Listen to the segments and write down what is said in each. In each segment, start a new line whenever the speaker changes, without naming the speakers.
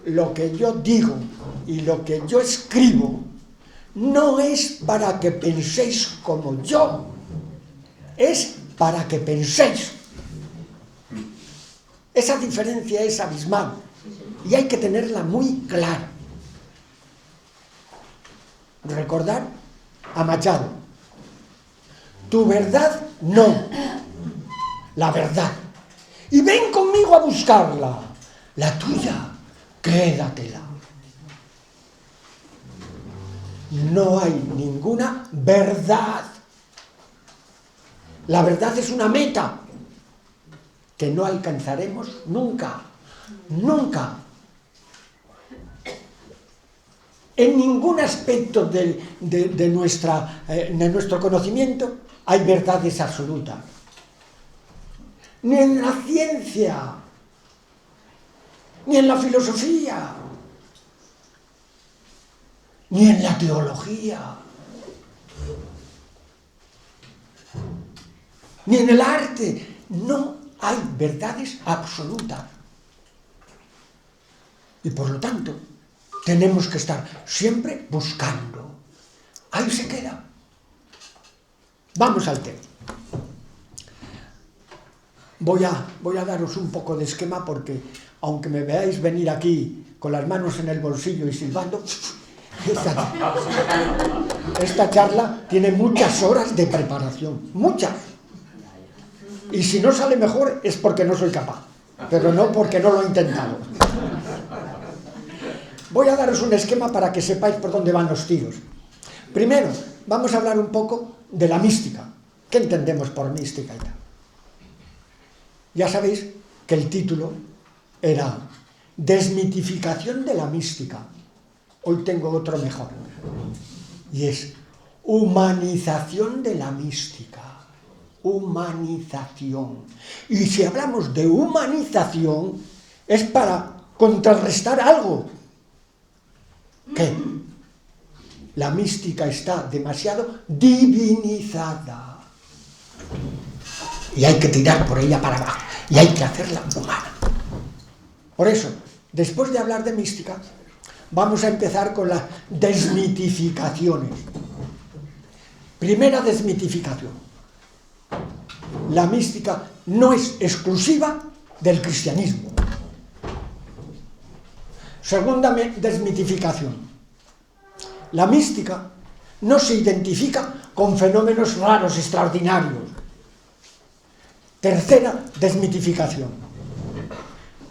lo que yo digo y lo que yo escribo no es para que penséis como yo, es para que penséis. Esa diferencia es abismal y hay que tenerla muy clara. Recordar a Machado: tu verdad no, la verdad. Y ven conmigo a buscarla, la tuya, quédatela. No hay ninguna verdad. La verdad es una meta que no alcanzaremos nunca, nunca. En ningún aspecto de nuestro conocimiento hay verdades absolutas. Ni en la ciencia, ni en la filosofía, ni en la teología, ni en el arte. No hay verdades absolutas. Y por lo tanto, tenemos que estar siempre buscando. Ahí se queda. Vamos al tema. Voy a daros un poco de esquema porque, aunque me veáis venir aquí con las manos en el bolsillo y silbando, esta charla tiene muchas horas de preparación, muchas. Y si no sale mejor es porque no soy capaz, pero no porque no lo he intentado. Voy a daros un esquema para que sepáis por dónde van los tiros. Primero, vamos a hablar un poco de la mística. ¿Qué entendemos por mística y tal? Ya sabéis que el título era Desmitificación de la mística. Hoy tengo otro mejor. Y es Humanización de la mística. Humanización. Y si hablamos de humanización, es para contrarrestar algo. ¿Qué? La mística está demasiado divinizada. Y hay que tirar por ella para abajo. Y hay que hacerla humana. Por eso, después de hablar de mística, vamos a empezar con las desmitificaciones. Primera desmitificación. La mística no es exclusiva del cristianismo. Segunda desmitificación. La mística no se identifica con fenómenos raros, extraordinarios. Tercera desmitificación.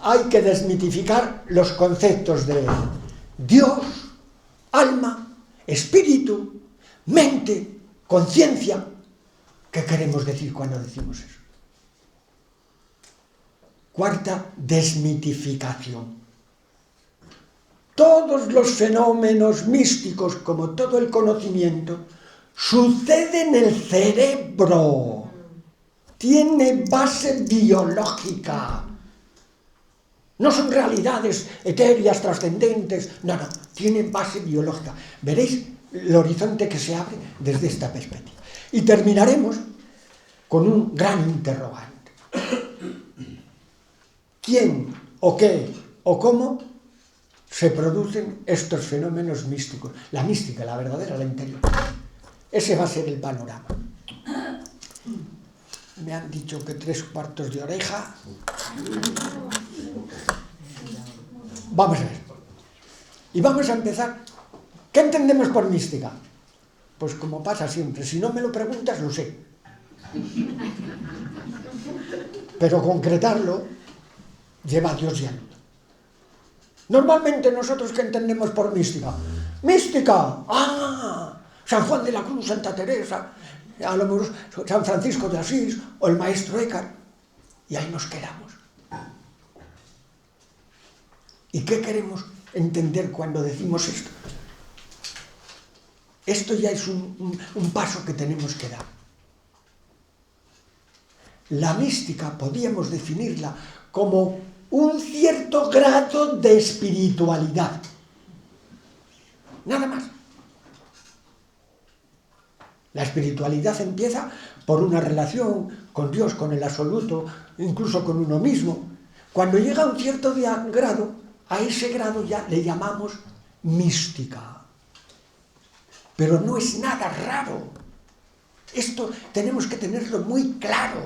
Hay que desmitificar los conceptos de Dios, alma, espíritu, mente, conciencia. ¿Qué queremos decir cuando decimos eso? Cuarta desmitificación. Todos los fenómenos místicos, como todo el conocimiento, sucede en el cerebro. Tiene base biológica. No son realidades etéreas, trascendentes. No, tienen base biológica. Veréis el horizonte que se abre desde esta perspectiva. Y terminaremos con un gran interrogante. ¿Quién o qué o cómo se producen estos fenómenos místicos? La mística, la verdadera, la interior. Ese va a ser el panorama. Me han dicho que 3/4 de oreja. Vamos a ver. Y vamos a empezar. ¿Qué entendemos por mística? Pues como pasa siempre, si no me lo preguntas, lo sé. Pero concretarlo lleva a Dios y a luz. Normalmente nosotros, ¿qué entendemos por mística? ¡Mística! ¡Ah! San Juan de la Cruz, Santa Teresa, a lo mejor San Francisco de Asís o el maestro Eckhart. Y ahí nos quedamos. ¿Y qué queremos entender cuando decimos esto? Esto ya es un paso que tenemos que dar. La mística podríamos definirla como un cierto grado de espiritualidad. Nada más. La espiritualidad empieza por una relación con Dios, con el absoluto, incluso con uno mismo. Cuando llega a un cierto grado, a ese grado ya le llamamos mística. Pero no es nada raro. Esto tenemos que tenerlo muy claro.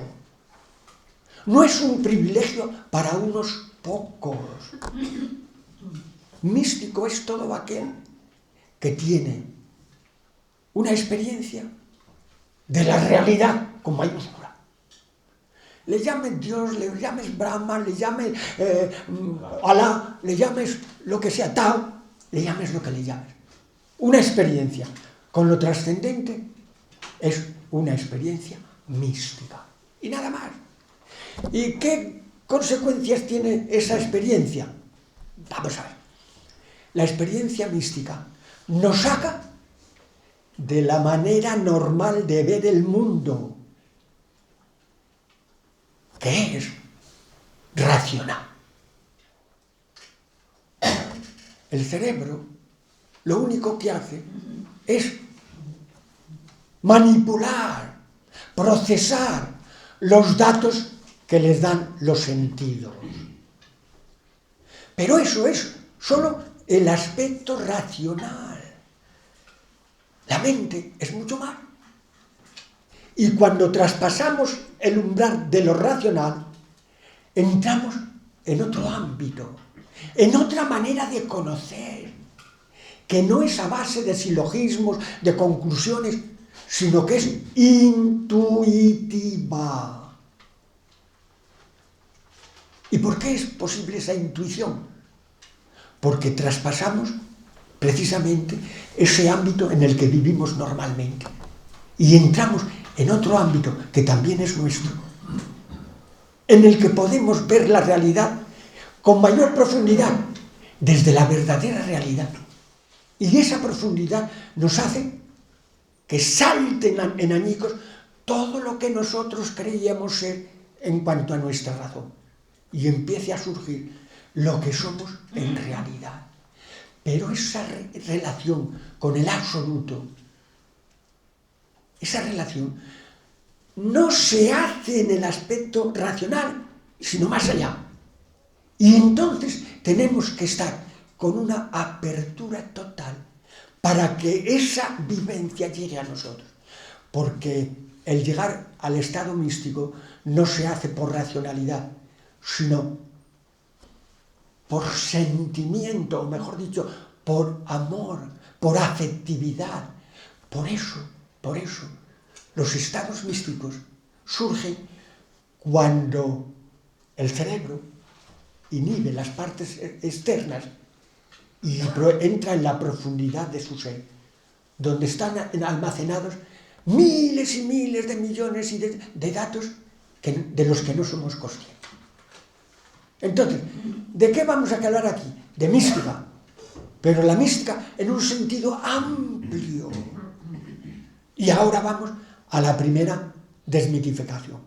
No es un privilegio para unos pocos. Místico es todo aquel que tiene una experiencia de la realidad con mayúscula. Le llames Dios, le llames Brahma, le llames Alá, le llames lo que sea, Tao, le llames lo que le llames. Una experiencia con lo trascendente es una experiencia mística. Y nada más. ¿Y qué consecuencias tiene esa experiencia? Vamos a ver. La experiencia mística nos saca de la manera normal de ver el mundo, que es racional. El cerebro lo único que hace es manipular, procesar los datos que les dan los sentidos. Pero eso es solo el aspecto racional. La mente es mucho más. Y cuando traspasamos el umbral de lo racional, entramos en otro ámbito, en otra manera de conocer, que no es a base de silogismos, de conclusiones, sino que es intuitiva. ¿Y por qué es posible esa intuición? Porque traspasamos precisamente ese ámbito en el que vivimos normalmente y entramos en otro ámbito que también es nuestro, en el que podemos ver la realidad con mayor profundidad, desde la verdadera realidad. Y esa profundidad nos hace que salten en añicos todo lo que nosotros creíamos ser en cuanto a nuestra razón, y empiece a surgir lo que somos en realidad. Pero esa relación con el absoluto, esa relación no se hace en el aspecto racional, sino más allá. Y entonces tenemos que estar con una apertura total para que esa vivencia llegue a nosotros. Porque el llegar al estado místico no se hace por racionalidad, sino por sentimiento, o mejor dicho, por amor, por afectividad. Por eso, los estados místicos surgen cuando el cerebro inhibe las partes externas y entra en la profundidad de su ser, donde están almacenados miles y miles de millones de datos de los que no somos conscientes. Entonces, ¿de qué vamos a hablar aquí? De mística, pero la mística en un sentido amplio. Y ahora vamos a la primera desmitificación.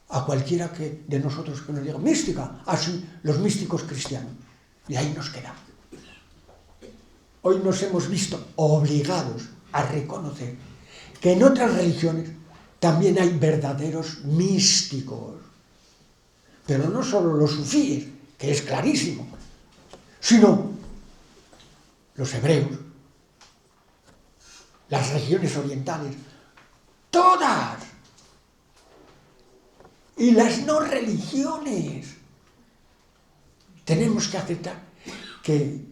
A cualquiera de nosotros que nos diga mística, así los místicos cristianos. Y ahí nos quedamos. Hoy nos hemos visto obligados a reconocer que en otras religiones también hay verdaderos místicos. Pero no solo los sufíes, que es clarísimo, sino los hebreos, las religiones orientales, todas, y las no religiones. Tenemos que aceptar que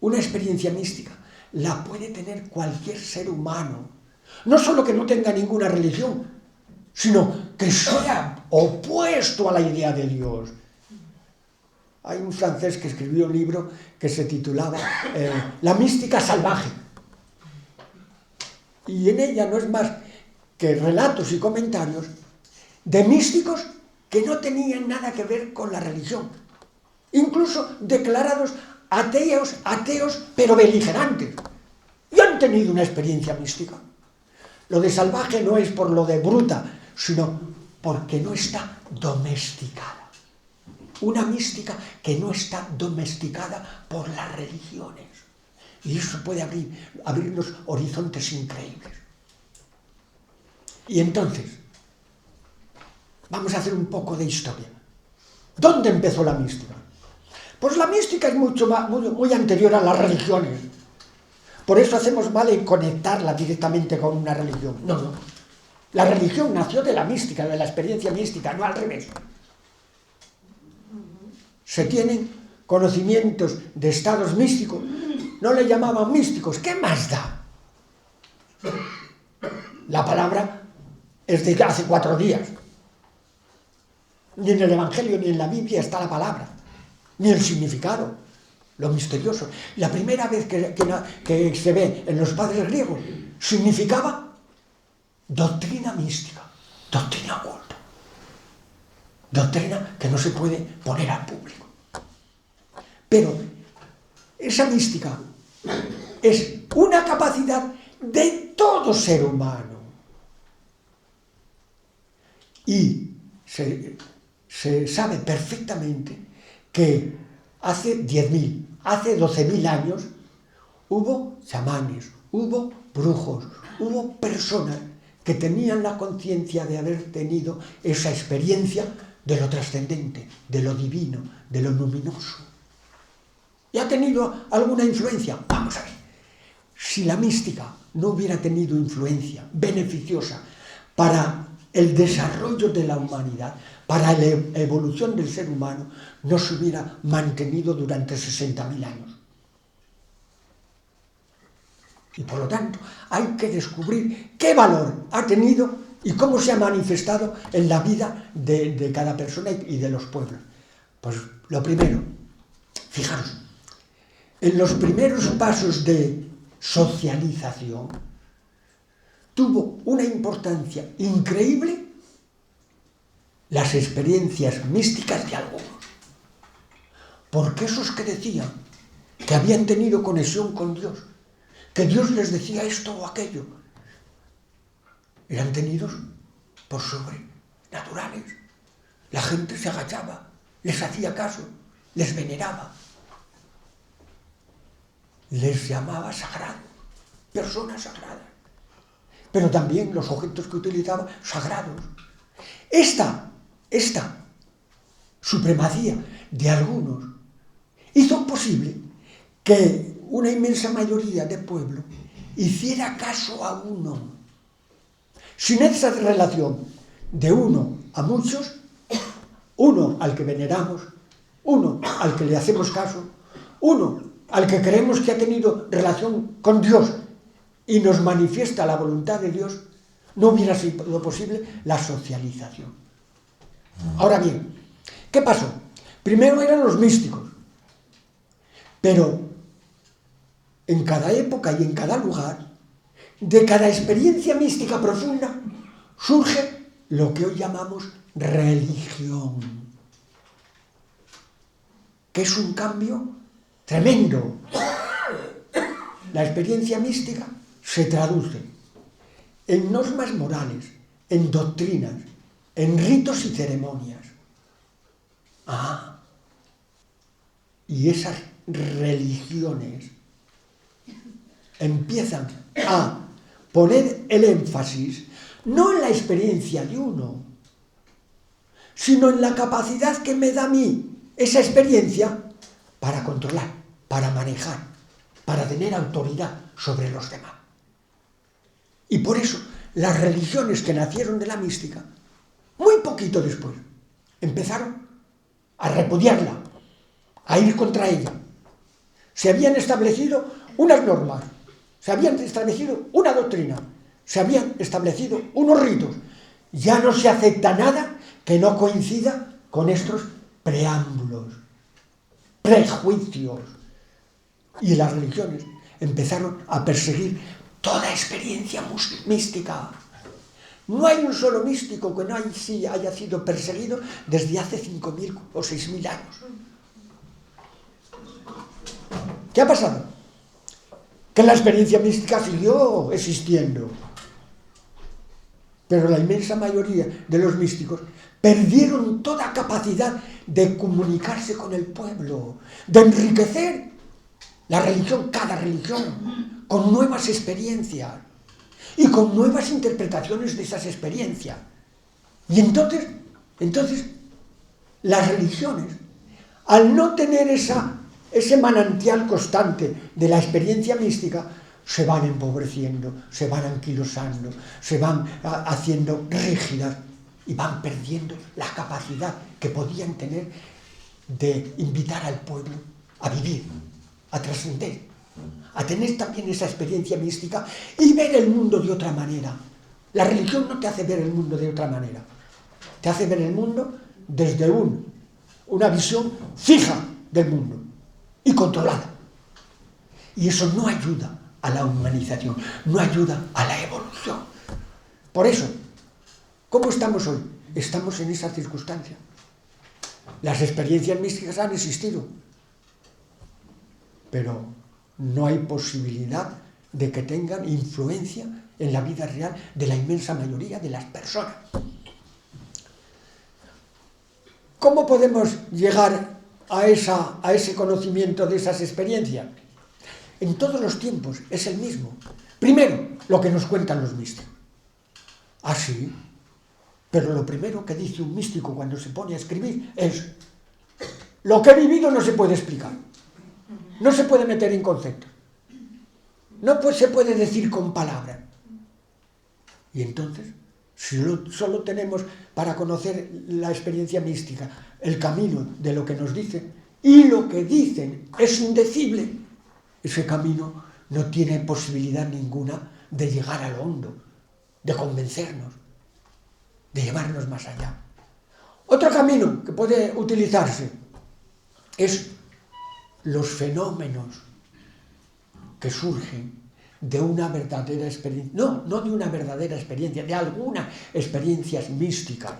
una experiencia mística la puede tener cualquier ser humano, no solo que no tenga ninguna religión, sino que sea opuesto a la idea de Dios. Hay un francés que escribió un libro que se titulaba La mística salvaje. Y en ella no es más que relatos y comentarios de místicos que no tenían nada que ver con la religión. Incluso declarados ateos, pero beligerantes. Y han tenido una experiencia mística. Lo de salvaje no es por lo de bruta, sino porque no está domesticada. Una mística que no está domesticada por las religiones. Y eso puede abrirnos horizontes increíbles. Y entonces, vamos a hacer un poco de historia. ¿Dónde empezó la mística? Pues la mística es muy anterior a las religiones. Por eso hacemos mal en conectarla directamente con una religión. No, no. La religión nació de la mística, de la experiencia mística, no al revés. Se tienen conocimientos de estados místicos. No le llamaban místicos. ¿Qué más da? La palabra es de hace 4 días. Ni en el Evangelio ni en la Biblia está la palabra, ni el significado, lo misterioso. La primera vez que se ve en los padres griegos, significaba doctrina mística, doctrina oculta, doctrina que no se puede poner al público. Pero esa mística es una capacidad de todo ser humano. Y se sabe perfectamente que hace 10.000, hace 12.000 años hubo chamanes, hubo brujos, hubo personas que tenían la conciencia de haber tenido esa experiencia de lo trascendente, de lo divino, de lo luminoso. ¿Y ha tenido alguna influencia? Vamos a ver. Si la mística no hubiera tenido influencia beneficiosa para el desarrollo de la humanidad, para la evolución del ser humano, no se hubiera mantenido durante 60.000 años. Y por lo tanto, hay que descubrir qué valor ha tenido y cómo se ha manifestado en la vida de cada persona y de los pueblos. Pues lo primero, fijaros, en los primeros pasos de socialización tuvo una importancia increíble las experiencias místicas de algunos. Porque esos que decían que habían tenido conexión con Dios, que Dios les decía esto o aquello, eran tenidos por sobrenaturales. La gente se agachaba, les hacía caso, les veneraba, les llamaba sagrados, personas sagradas. Pero también los objetos que utilizaba, sagrados. Esta supremacía de algunos hizo posible que una inmensa mayoría del pueblo hiciera caso a uno. Sin esa relación de uno a muchos, uno al que veneramos, uno al que le hacemos caso, uno al que creemos que ha tenido relación con Dios y nos manifiesta la voluntad de Dios, no hubiera sido posible la socialización. Ahora bien, ¿qué pasó? Primero eran los místicos, pero en cada época y en cada lugar, de cada experiencia mística profunda, surge lo que hoy llamamos religión, que es un cambio tremendo. La experiencia mística se traduce en normas morales, en doctrinas, en ritos y ceremonias. Y esas religiones empiezan a poner el énfasis no en la experiencia de uno, sino en la capacidad que me da a mí esa experiencia para controlar, para manejar, para tener autoridad sobre los demás. Y por eso las religiones que nacieron de la mística, muy poquito después, empezaron a repudiarla, a ir contra ella. Se habían establecido unas normas, se habían establecido una doctrina, se habían establecido unos ritos. Ya no se acepta nada que no coincida con estos preámbulos, prejuicios. Y las religiones empezaron a perseguir toda experiencia mística. No hay un solo místico que no haya sido perseguido desde hace 5.000 o 6.000 años. ¿Qué ha pasado? Que la experiencia mística siguió existiendo. Pero la inmensa mayoría de los místicos perdieron toda capacidad de comunicarse con el pueblo, de enriquecer la religión, cada religión, con nuevas experiencias y con nuevas interpretaciones de esas experiencias. Y entonces las religiones al no tener ese manantial constante de la experiencia mística, se van empobreciendo, se van anquilosando, se van haciendo rígidas y van perdiendo la capacidad que podían tener de invitar al pueblo a vivir, a trascender, a tener también esa experiencia mística y ver el mundo de otra manera. La religión no te hace ver el mundo de otra manera, te hace ver el mundo desde una visión fija del mundo y controlada. Y eso no ayuda a la humanización, no ayuda a la evolución. Por eso, ¿cómo estamos hoy? Estamos en esa circunstancia. Las experiencias místicas han existido, pero no hay posibilidad de que tengan influencia en la vida real de la inmensa mayoría de las personas. ¿Cómo podemos llegar a ese conocimiento de esas experiencias? En todos los tiempos es el mismo. Primero, lo que nos cuentan los místicos. Ah, sí, pero lo primero que dice un místico cuando se pone a escribir es: lo que he vivido no se puede explicar, no se puede meter en concepto, no se puede decir con palabras. Y entonces, si solo tenemos para conocer la experiencia mística el camino de lo que nos dicen, y lo que dicen es indecible, ese camino no tiene posibilidad ninguna de llegar a lo hondo, de convencernos, de llevarnos más allá. Otro camino que puede utilizarse es los fenómenos que surgen de una verdadera experiencia, no de una verdadera experiencia, de algunas experiencias místicas.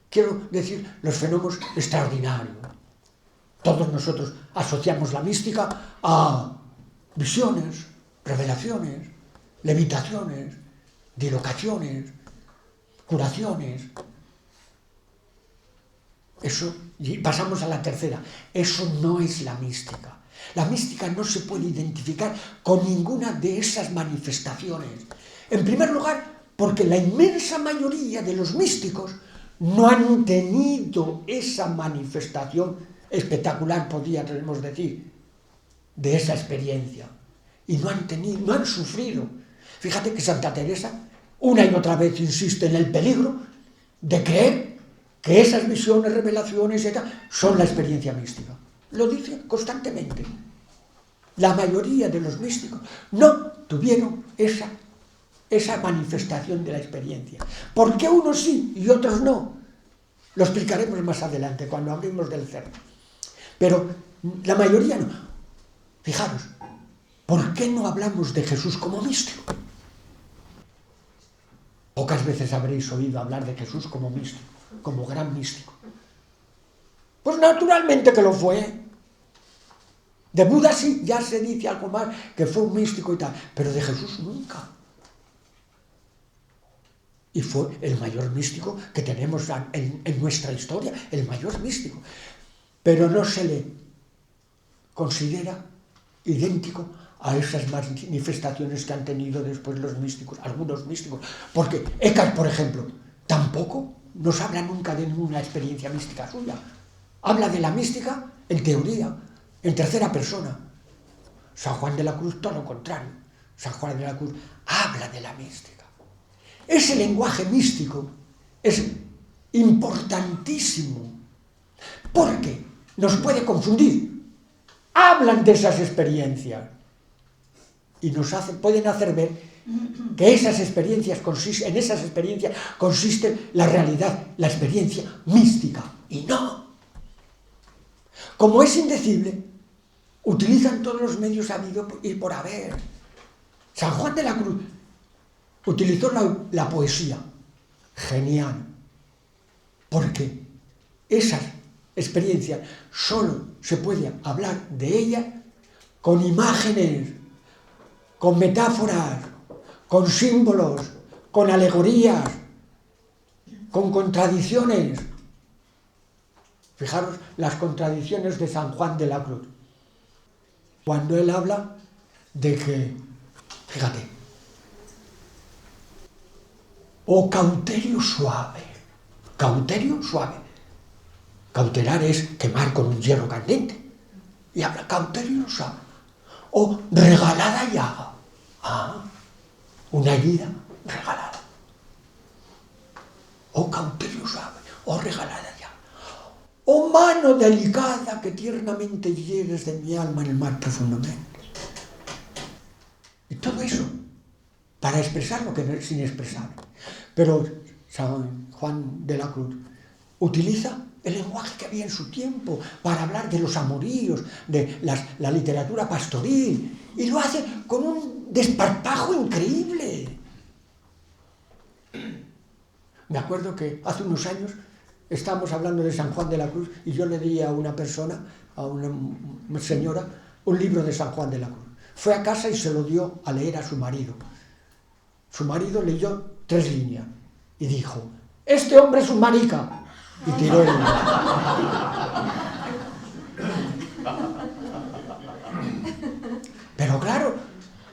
Quiero decir, los fenómenos extraordinarios. Todos nosotros asociamos la mística a visiones, revelaciones, levitaciones, dilocaciones, curaciones. Eso, y pasamos a la tercera. Eso no es la mística. La mística no se puede identificar con ninguna de esas manifestaciones. En primer lugar, porque la inmensa mayoría de los místicos no han tenido esa manifestación espectacular, podríamos decir, de esa experiencia. Y no han sufrido. Fíjate que Santa Teresa una y otra vez insiste en el peligro de creer que esas visiones, revelaciones, etc., son la experiencia mística. Lo dice constantemente. La mayoría de los místicos no tuvieron esa manifestación de la experiencia. ¿Por qué unos sí y otros no? Lo explicaremos más adelante, cuando hablemos del ser. Pero la mayoría no. Fijaros, ¿por qué no hablamos de Jesús como místico? Pocas veces habréis oído hablar de Jesús como místico, como gran místico. Pues naturalmente que lo fue. De Buda sí, ya se dice algo más, que fue un místico y tal, pero de Jesús nunca. Y fue el mayor místico que tenemos en nuestra historia, el mayor místico. Pero no se le considera idéntico a esas manifestaciones que han tenido después los místicos, algunos místicos. Porque Eckhart, por ejemplo, tampoco nos habla nunca de ninguna experiencia mística suya. Habla de la mística en teoría, en tercera persona. San Juan de la Cruz, todo lo contrario. San Juan de la Cruz habla de la mística. Ese lenguaje místico es importantísimo porque nos puede confundir. Hablan de esas experiencias y pueden hacer ver que en esas experiencias consiste la realidad, la experiencia mística. Y no. Como es indecible, utilizan todos los medios habidos y por haber. San Juan de la Cruz utilizó la poesía. Genial. Porque esas experiencias solo se puede hablar de ellas con imágenes, con metáforas, con símbolos, con alegorías, con contradicciones. Fijaros las contradicciones de San Juan de la Cruz. Cuando él habla de que, fíjate, cauterio suave, Cautelar es quemar con un hierro candente. Y habla cautelosa. O regalada llaga. Una herida regalada. O cautelosa, o regalada llaga. O mano delicada que tiernamente hieres de mi alma en el mar profundamente. Y todo eso para expresar lo que no es inexpresable. Pero San Juan de la Cruz utiliza el lenguaje que había en su tiempo para hablar de los amoríos, de la literatura pastoril, y lo hace con un desparpajo increíble. Me acuerdo que hace unos años estábamos hablando de San Juan de la Cruz y yo le di a una persona, a una señora, un libro de San Juan de la Cruz. Fue a casa y se lo dio a leer a su marido. Su marido leyó 3 líneas y dijo: «Este hombre es un marica», y tiró el libro. Pero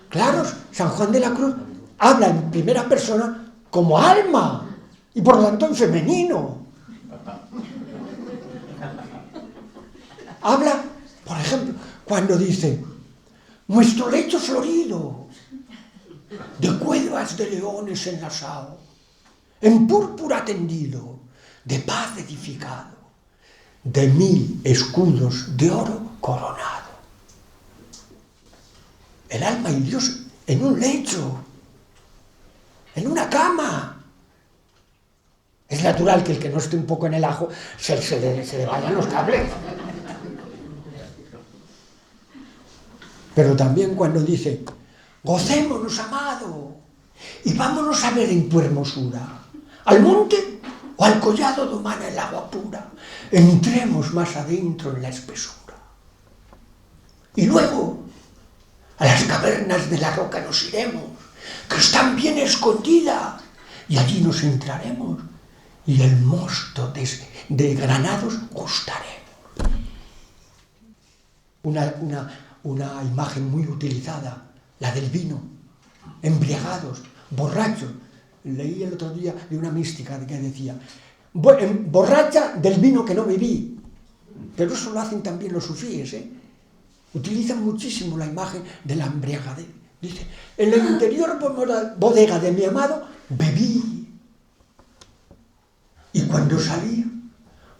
claro, San Juan de la Cruz habla en primera persona como alma y por lo tanto en femenino. Habla, por ejemplo, cuando dice: «Nuestro lecho florido, de cuevas de leones enlazado, en púrpura tendido, de paz edificado, de 1000 escudos de oro coronado». El alma y Dios en un lecho, en una cama. Es natural que el que no esté un poco en el ajo se le vayan los cables. Pero también cuando dice: «Gocémonos, amado, y vámonos a ver en tu hermosura, al monte o al collado do mana el agua pura, entremos más adentro en la espesura. Y luego a las cavernas de la roca nos iremos, que están bien escondidas, y allí nos entraremos, y el mosto de granados gustaremos». Una imagen muy utilizada, la del vino, embriagados, borrachos. Leí el otro día de una mística que decía: «Borracha del vino que no bebí». Pero eso lo hacen también los sufíes, Utilizan muchísimo la imagen de la embriagadez. Dice: «En la interior bodega de mi amado bebí, y cuando salí,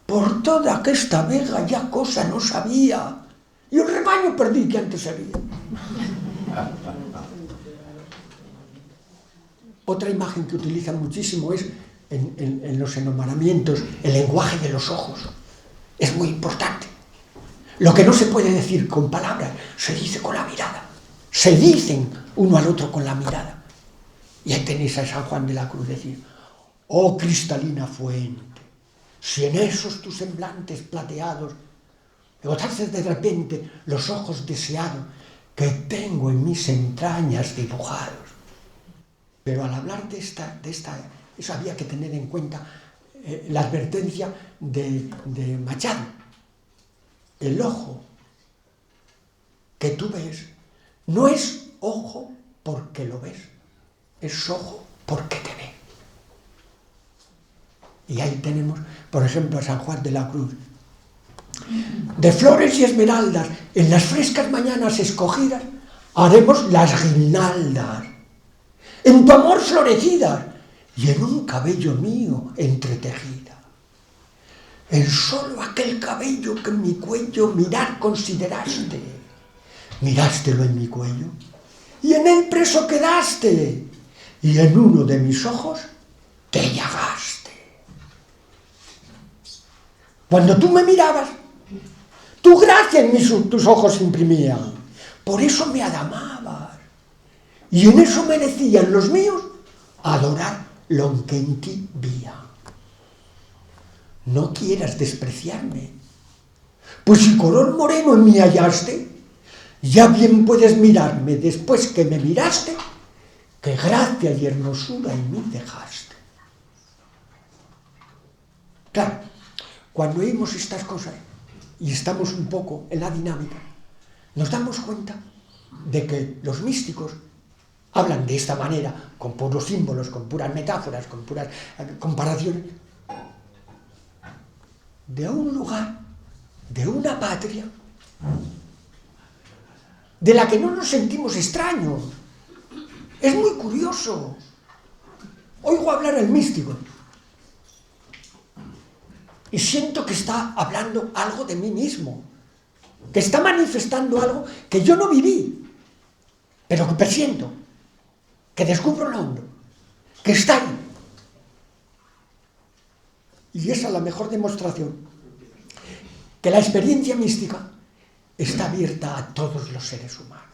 por toda aquesta vega ya cosa no sabía, y el rebaño perdí que antes había». Otra imagen que utilizan muchísimo es en los enamoramientos, el lenguaje de los ojos. Es muy importante. Lo que no se puede decir con palabras, se dice con la mirada. Se dicen uno al otro con la mirada. Y ahí tenéis a San Juan de la Cruz decir: «Oh cristalina fuente, si en esos tus semblantes plateados botarse de repente los ojos deseados que tengo en mis entrañas dibujados». Pero al hablar de esta eso había que tener en cuenta la advertencia de Machado. El ojo que tú ves no es ojo porque lo ves, es ojo porque te ve. Y ahí tenemos, por ejemplo, a San Juan de la Cruz. «De flores y esmeraldas, en las frescas mañanas escogidas, haremos las guirnaldas, en tu amor florecidas, y en un cabello mío entretejida. En solo aquel cabello que en mi cuello mirar consideraste, mirástelo en mi cuello, y en él preso quedaste, y en uno de mis ojos te llagaste. Cuando tú me mirabas, tu gracia en tus ojos imprimían, por eso me adamabas, y en eso merecían los míos adorar lo que en ti vía. No quieras despreciarme, pues si color moreno en mí hallaste, ya bien puedes mirarme después que me miraste, que gracia y hermosura en mí dejaste». Claro, cuando oímos estas cosas y estamos un poco en la dinámica, nos damos cuenta de que los místicos hablan de esta manera, con puros símbolos, con puras metáforas, con puras comparaciones, de un lugar, de una patria, de la que no nos sentimos extraños. Es muy curioso. Oigo hablar al místico y siento que está hablando algo de mí mismo, que está manifestando algo que yo no viví, pero que presiento, que descubro en lo hondo, que está ahí. Y esa es la mejor demostración, que la experiencia mística está abierta a todos los seres humanos,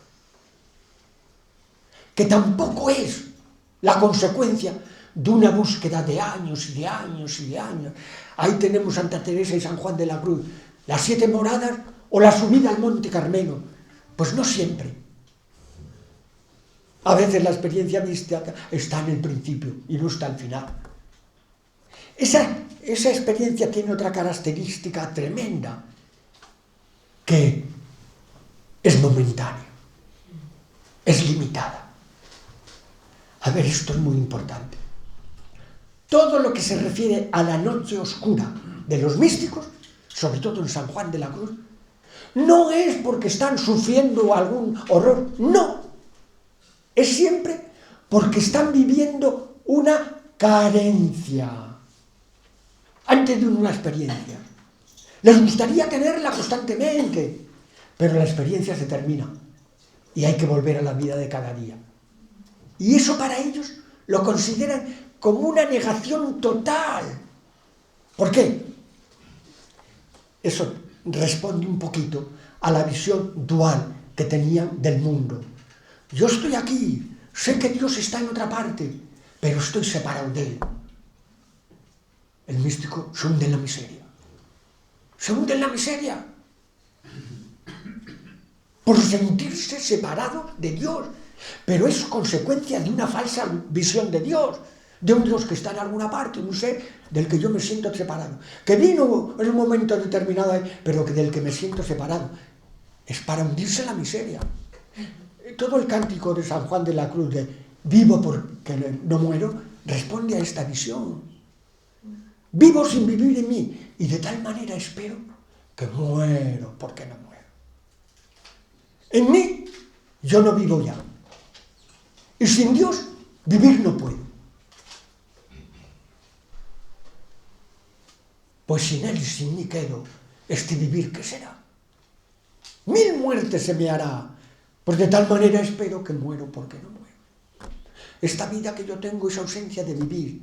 que tampoco es la consecuencia de una búsqueda de años y de años y de años. Ahí tenemos Santa Teresa y San Juan de la Cruz, las 7 moradas o la subida al Monte Carmelo. Pues no siempre. A veces la experiencia mística está en el principio y no está al final. Esa experiencia tiene otra característica tremenda, que es momentánea, es limitada. A ver, esto es muy importante. Todo lo que se refiere a la noche oscura de los místicos, sobre todo en San Juan de la Cruz, no es porque están sufriendo algún horror, no. Es siempre porque están viviendo una carencia antes de una experiencia. Les gustaría tenerla constantemente, pero la experiencia se termina y hay que volver a la vida de cada día. Y eso para ellos lo consideran como una negación total. ¿Por qué? Eso responde un poquito a la visión dual que tenían del mundo. Yo estoy aquí, sé que Dios está en otra parte, pero estoy separado de Él. El místico se hunde en la miseria. Se hunde en la miseria por sentirse separado de Dios. Pero es consecuencia de una falsa visión de Dios, de un Dios que está en alguna parte, un ser del que yo me siento separado, que vino en un momento determinado, pero del que me siento separado. Es para hundirse en la miseria. Todo el cántico de San Juan de la Cruz, de vivo porque no muero, responde a esta visión. Vivo sin vivir en mí, y de tal manera espero que muero porque no muero. En mí yo no vivo ya. Y sin Dios vivir no puedo. Pues sin Él y sin mí quedo, este vivir, ¿qué será? 1000 muertes se me hará, pues de tal manera espero que muero porque no muero. Esta vida que yo tengo es ausencia de vivir.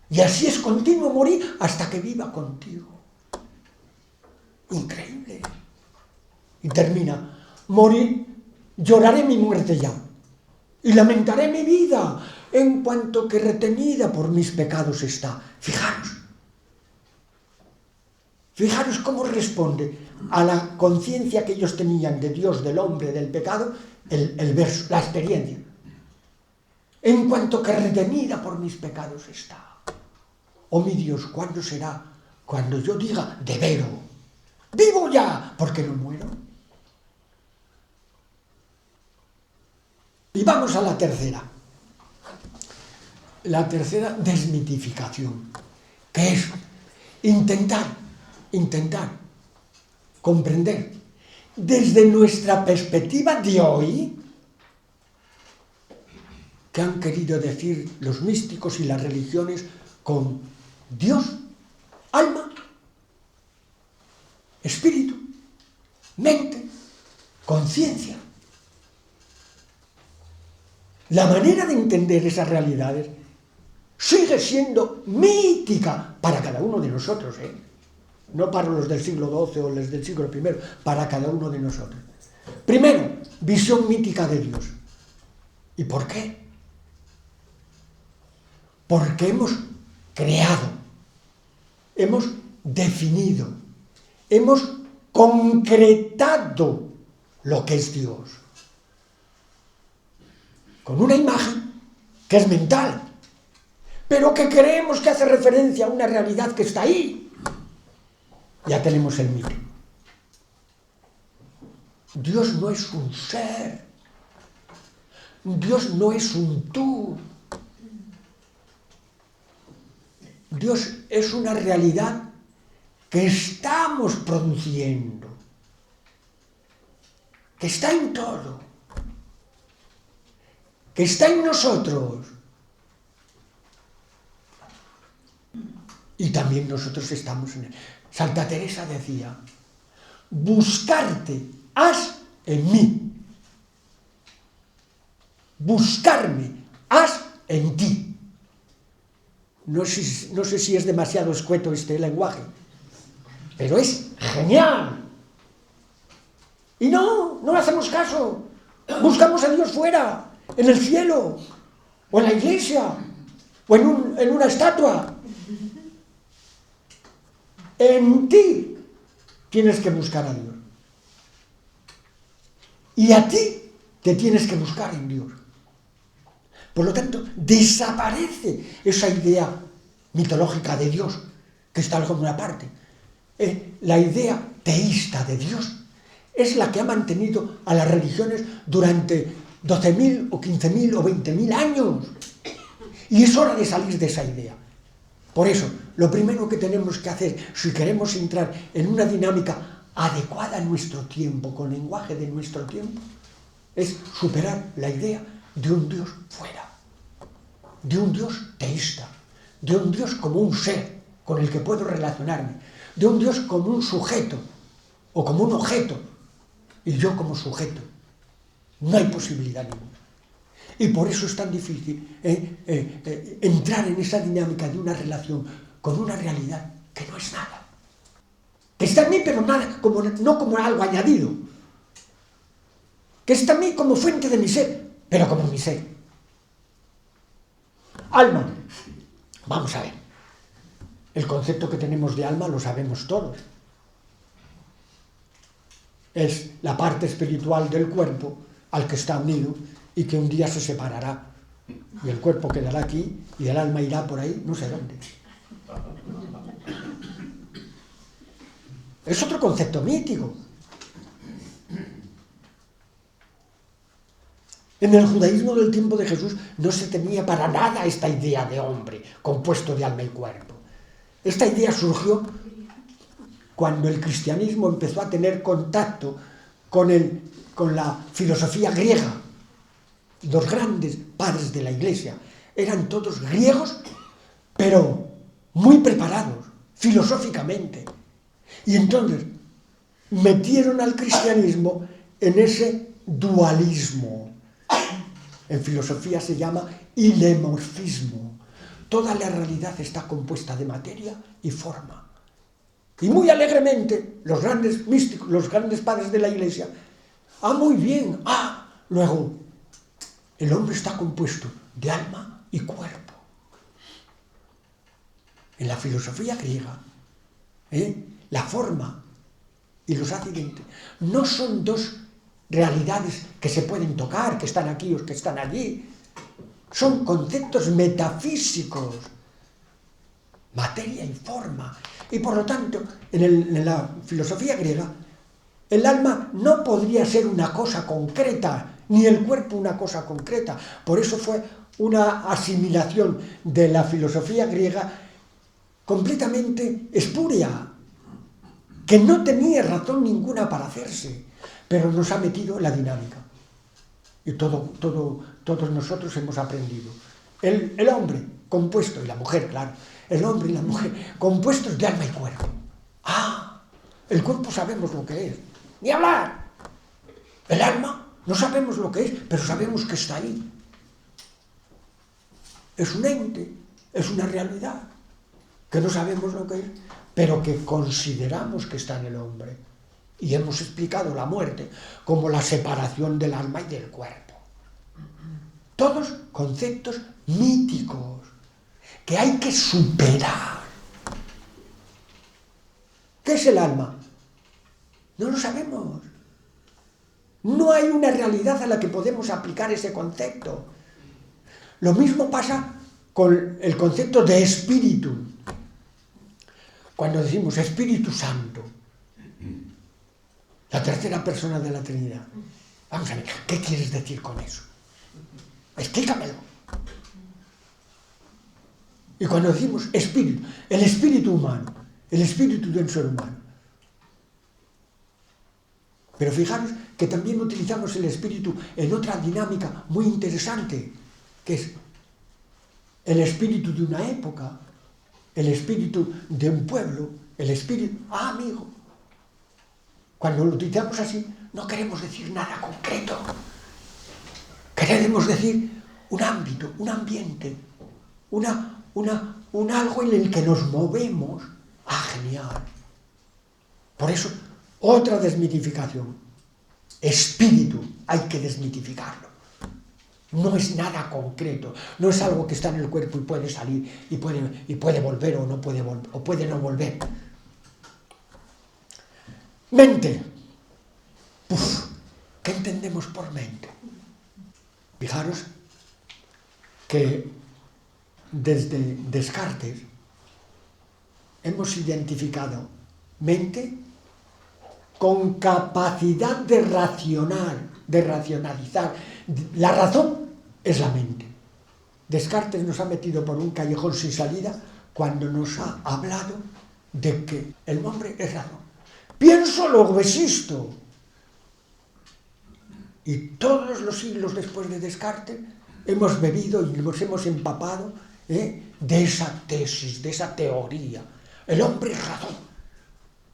Y así es continuo morir hasta que viva contigo. Increíble. Y termina, morir, lloraré mi muerte ya, y lamentaré mi vida, en cuanto que retenida por mis pecados está. Fijaros cómo responde a la conciencia que ellos tenían de Dios, del hombre, del pecado, el verso, la experiencia. En cuanto que retenida por mis pecados está. Oh mi Dios, ¿cuándo será? Cuando yo diga, de vero, vivo ya, porque no muero. Y vamos a la tercera. La tercera desmitificación, que es intentar comprender desde nuestra perspectiva de hoy qué han querido decir los místicos y las religiones con Dios, alma, espíritu, mente, conciencia. La manera de entender esas realidades sigue siendo mítica para cada uno de nosotros, no para los del siglo XII o los del siglo I, para cada uno de nosotros. Primero, visión mítica de Dios. ¿Y por qué? Porque hemos creado, hemos definido, hemos concretado lo que es Dios. Con una imagen que es mental, pero que creemos que hace referencia a una realidad que está ahí. Ya tenemos el mito. Dios no es un ser. Dios no es un tú. Dios es una realidad que estamos produciendo, que está en todo, que está en nosotros. Y también nosotros estamos en él. Santa Teresa decía, buscarte has en mí, buscarme has en ti. No sé si es demasiado escueto este lenguaje, pero es genial. Y no le hacemos caso. Buscamos a Dios fuera, en el cielo, o en la iglesia, o en una estatua. En ti tienes que buscar a Dios. Y a ti te tienes que buscar en Dios. Por lo tanto, desaparece esa idea mitológica de Dios, que está algo en una parte. La idea teísta de Dios es la que ha mantenido a las religiones durante 12.000 o 15.000 o 20.000 años. Y es hora de salir de esa idea. Por eso, lo primero que tenemos que hacer, si queremos entrar en una dinámica adecuada a nuestro tiempo, con lenguaje de nuestro tiempo, es superar la idea de un Dios fuera, de un Dios teísta, de un Dios como un ser con el que puedo relacionarme, de un Dios como un sujeto o como un objeto, y yo como sujeto. No hay posibilidad ninguna. Y por eso es tan difícil entrar en esa dinámica de una relación con una realidad que no es nada. Que está en mí, pero nada, no como algo añadido. Que está en mí como fuente de mi ser, pero como mi ser. Alma. Vamos a ver. El concepto que tenemos de alma lo sabemos todos. Es la parte espiritual del cuerpo al que está unido y que un día se separará. Y el cuerpo quedará aquí y el alma irá por ahí, no sé dónde. Es otro concepto mítico. En el judaísmo del tiempo de Jesús no se tenía para nada esta idea de hombre compuesto de alma y cuerpo. Esta idea surgió cuando el cristianismo empezó a tener contacto con la filosofía griega. Los grandes padres de la Iglesia eran todos griegos, pero muy preparados filosóficamente. Y entonces metieron al cristianismo en ese dualismo. En filosofía se llama ilemorfismo. Toda la realidad está compuesta de materia y forma. Y muy alegremente los grandes místicos, los grandes padres de la Iglesia, muy bien, luego el hombre está compuesto de alma y cuerpo. En la filosofía griega, la forma y los accidentes no son dos realidades que se pueden tocar, que están aquí o que están allí. Son conceptos metafísicos, materia y forma. Y por lo tanto, en la filosofía griega, el alma no podría ser una cosa concreta, ni el cuerpo una cosa concreta. Por eso fue una asimilación de la filosofía griega completamente espúrea, que no tenía razón ninguna para hacerse, pero nos ha metido en la dinámica. Y todos nosotros hemos aprendido. El hombre compuesto, y la mujer, claro, el hombre y la mujer compuestos de alma y cuerpo. El cuerpo sabemos lo que es, ni hablar. El alma no sabemos lo que es, pero sabemos que está ahí. Es un ente, es una realidad, que no sabemos lo que es, pero que consideramos que está en el hombre. Y hemos explicado la muerte como la separación del alma y del cuerpo. Todos conceptos míticos que hay que superar. ¿Qué es el alma? No lo sabemos. No hay una realidad a la que podemos aplicar ese concepto. Lo mismo pasa con el concepto de espíritu. Cuando decimos Espíritu Santo, la tercera persona de la Trinidad. Vamos a ver, ¿qué quieres decir con eso? Explícamelo. Y cuando decimos espíritu, el espíritu humano, el espíritu de un ser humano. Pero fijaros que también utilizamos el espíritu en otra dinámica muy interesante, que es el espíritu de una época, el espíritu de un pueblo, el espíritu... amigo, cuando lo utilizamos así, no queremos decir nada concreto. Queremos decir un ámbito, un ambiente, un algo en el que nos movemos. Genial. Por eso, otra desmitificación. Espíritu, hay que desmitificarlo. No es nada concreto, no es algo que está en el cuerpo y puede salir y puede volver o no puede volver, o puede no volver. Mente. ¿Qué entendemos por mente? Fijaros que desde Descartes hemos identificado mente con capacidad de racionar, de racionalizar. La razón es la mente. Descartes nos ha metido por un callejón sin salida cuando nos ha hablado de que el hombre es razón. Pienso, luego existo. Y todos los siglos después de Descartes hemos bebido y nos hemos empapado de esa tesis, de esa teoría. El hombre es razón.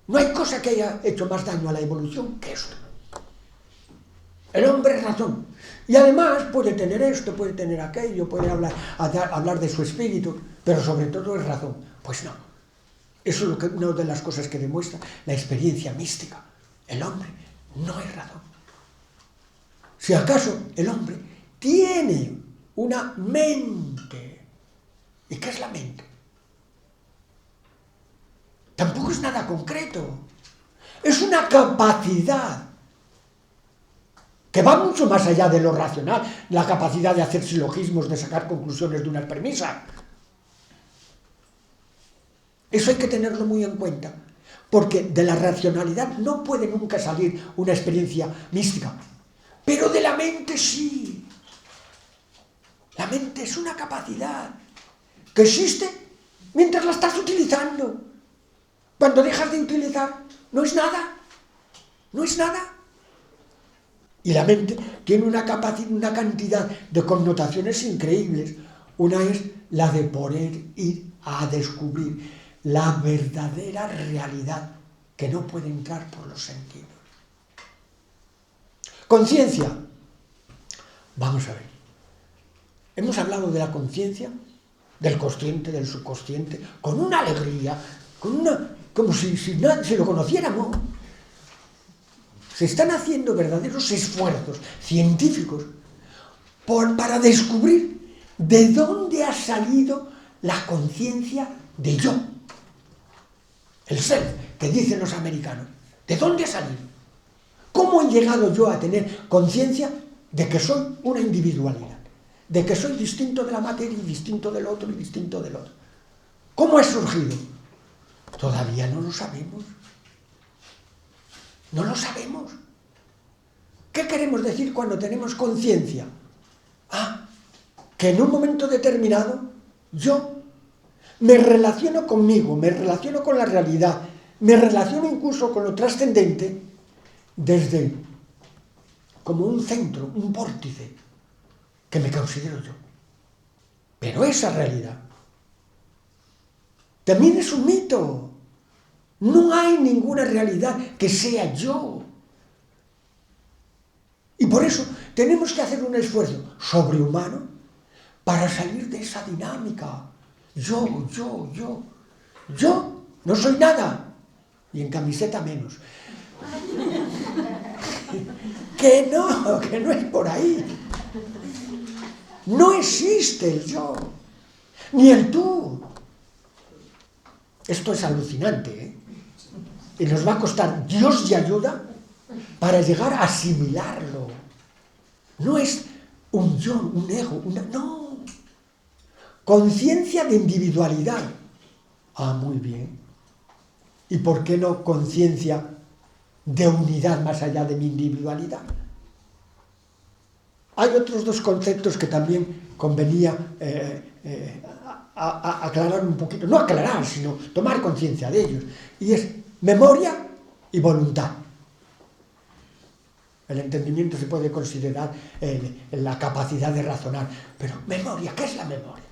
No hay cosa que haya hecho más daño a la evolución que esto. El hombre es razón. Y además puede tener esto, puede tener aquello, puede hablar de su espíritu, pero sobre todo es razón. Pues no. Eso es una de las cosas que demuestra la experiencia mística. El hombre no es razón. Si acaso el hombre tiene una mente. ¿Y qué es la mente? Tampoco es nada concreto. Es una capacidad que va mucho más allá de lo racional, la capacidad de hacer silogismos, de sacar conclusiones de unas premisas. Eso hay que tenerlo muy en cuenta, porque de la racionalidad no puede nunca salir una experiencia mística, pero de la mente sí. La mente es una capacidad que existe mientras la estás utilizando. Cuando dejas de utilizar, no es nada. No es nada. Y la mente tiene una capacidad, una cantidad de connotaciones increíbles. Una es la de poder ir a descubrir la verdadera realidad que no puede entrar por los sentidos. Conciencia. Vamos a ver. Hemos hablado de la conciencia, del consciente, del subconsciente, con una alegría, como si lo conociéramos. Se están haciendo verdaderos esfuerzos científicos para descubrir de dónde ha salido la conciencia de yo. El self, que dicen los americanos. ¿De dónde ha salido? ¿Cómo he llegado yo a tener conciencia de que soy una individualidad? De que soy distinto de la materia y distinto del otro y distinto del otro. ¿Cómo ha surgido? Todavía no lo sabemos. No lo sabemos. ¿Qué queremos decir cuando tenemos conciencia? Que en un momento determinado yo me relaciono conmigo, me relaciono con la realidad, me relaciono incluso con lo trascendente desde como un centro, un vórtice que me considero yo. Pero esa realidad también es un mito. No hay ninguna realidad que sea yo. Y por eso tenemos que hacer un esfuerzo sobrehumano para salir de esa dinámica. Yo no soy nada. Y en camiseta menos. Que no es por ahí. No existe el yo, ni el tú. Esto es alucinante, ¿eh? Y nos va a costar Dios y ayuda para llegar a asimilarlo. No es un yo, un ego, no. Conciencia de individualidad. Muy bien. ¿Y por qué no conciencia de unidad más allá de mi individualidad? Hay otros dos conceptos que también convenía a aclarar un poquito, no aclarar, sino tomar conciencia de ellos. Y es memoria y voluntad. El entendimiento se puede considerar la capacidad de razonar, pero memoria, ¿qué es la memoria?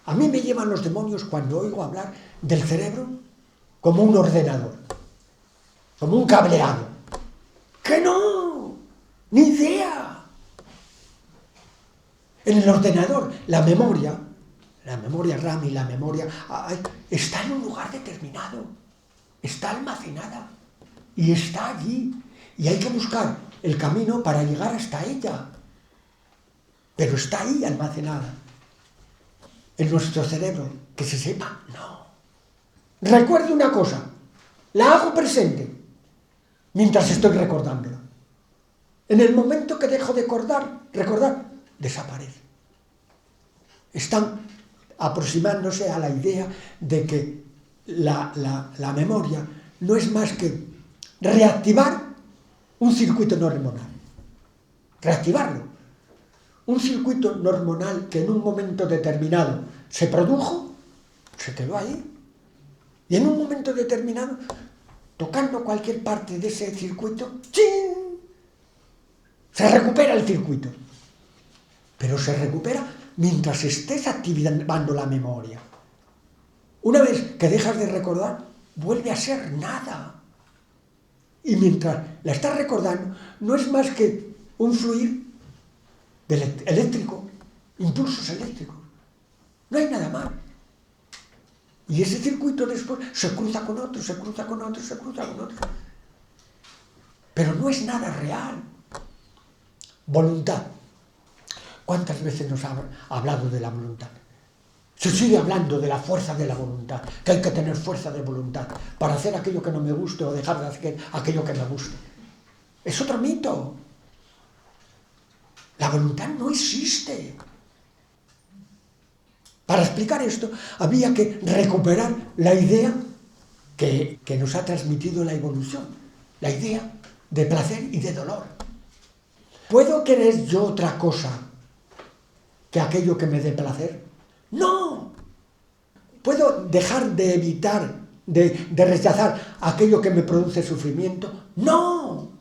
A mí me llevan los demonios cuando oigo hablar del cerebro como un ordenador, como un cableado. ¡Que no! ¡Ni idea! En el ordenador, la memoria RAM y la memoria está en un lugar determinado, está almacenada y está allí. Y hay que buscar el camino para llegar hasta ella. Pero está ahí almacenada. En nuestro cerebro, que se sepa, no. Recuerdo una cosa, la hago presente mientras estoy recordándola. En el momento que dejo de recordar, desaparece. Están aproximándose a la idea de que la memoria no es más que reactivar un circuito neuronal. Reactivarlo. Un circuito neuronal que en un momento determinado se produjo, se quedó ahí. Y en un momento determinado, tocando cualquier parte de ese circuito, ¡chin!, se recupera el circuito. Pero se recupera mientras estés activando la memoria. Una vez que dejas de recordar, vuelve a ser nada. Y mientras la estás recordando, no es más que un fluir eléctrico, impulsos eléctricos. No hay nada más. Y ese circuito después se cruza con otro, se cruza con otro, se cruza con otro. Pero no es nada real. Voluntad. ¿Cuántas veces nos ha hablado de la voluntad? Se sigue hablando de la fuerza de la voluntad, que hay que tener fuerza de voluntad para hacer aquello que no me guste o dejar de hacer aquello que me guste. Es otro mito. La voluntad no existe. Para explicar esto, había que recuperar la idea que nos ha transmitido la evolución, la idea de placer y de dolor. ¿Puedo querer yo otra cosa que aquello que me dé placer? ¡No! ¿Puedo dejar de evitar, de rechazar aquello que me produce sufrimiento? ¡No!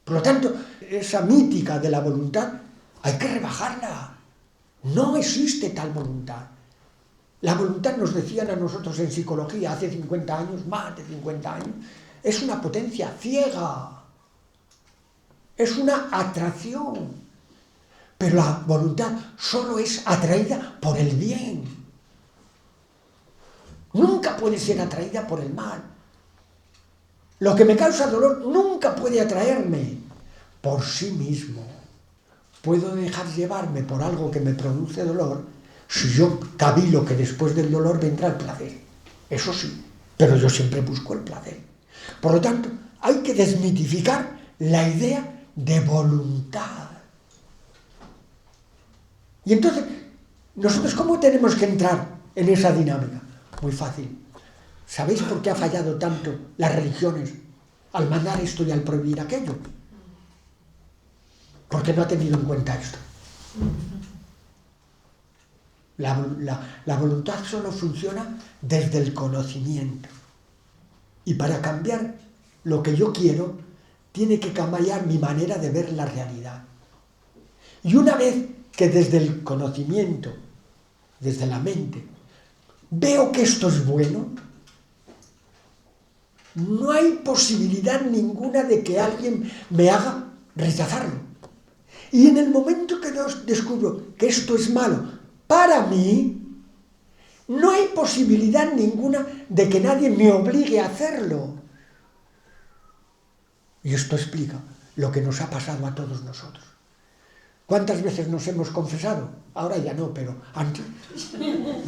Por lo tanto, esa mítica de la voluntad hay que rebajarla. No existe tal voluntad. La voluntad, nos decían a nosotros en psicología hace 50 años, más de 50 años, es una potencia ciega. Es una atracción. Pero la voluntad solo es atraída por el bien. Nunca puede ser atraída por el mal. Lo que me causa dolor nunca puede atraerme por sí mismo. Puedo dejar llevarme por algo que me produce dolor si yo cavilo que después del dolor vendrá el placer. Eso sí, pero yo siempre busco el placer. Por lo tanto, hay que desmitificar la idea de voluntad. Y entonces, ¿nosotros cómo tenemos que entrar en esa dinámica? Muy fácil. ¿Sabéis por qué ha fallado tanto las religiones al mandar esto y al prohibir aquello? Porque no ha tenido en cuenta esto. La voluntad solo funciona desde el conocimiento. Y para cambiar lo que yo quiero, tiene que cambiar mi manera de ver la realidad. Y una vez que desde el conocimiento, desde la mente, veo que esto es bueno, no hay posibilidad ninguna de que alguien me haga rechazarlo. Y en el momento que descubro que esto es malo para mí, no hay posibilidad ninguna de que nadie me obligue a hacerlo. Y esto explica lo que nos ha pasado a todos nosotros. ¿Cuántas veces nos hemos confesado? Ahora ya no, pero antes.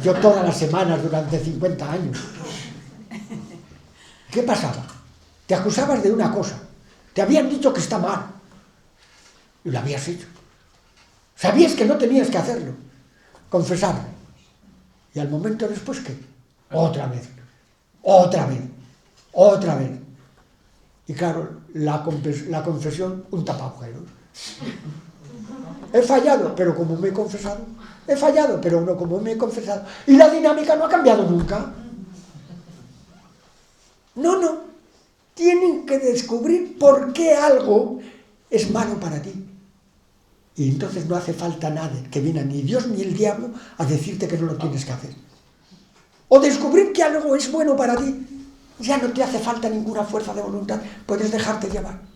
Yo todas las semanas durante 50 años. ¿Qué pasaba? Te acusabas de una cosa. Te habían dicho que está mal. Y lo habías hecho. Sabías que no tenías que hacerlo. Confesar. Y al momento después, ¿qué? Otra vez. Otra vez. Otra vez. Y claro, la confesión, un tapabuelos. He fallado, pero como me he confesado. He fallado, pero no como me he confesado. Y la dinámica no ha cambiado nunca. No. Tienen que descubrir por qué algo es malo para ti. Y entonces no hace falta nada, que venga ni Dios ni el diablo a decirte que no lo tienes que hacer. O descubrir que algo es bueno para ti. Ya no te hace falta ninguna fuerza de voluntad, puedes dejarte llevar.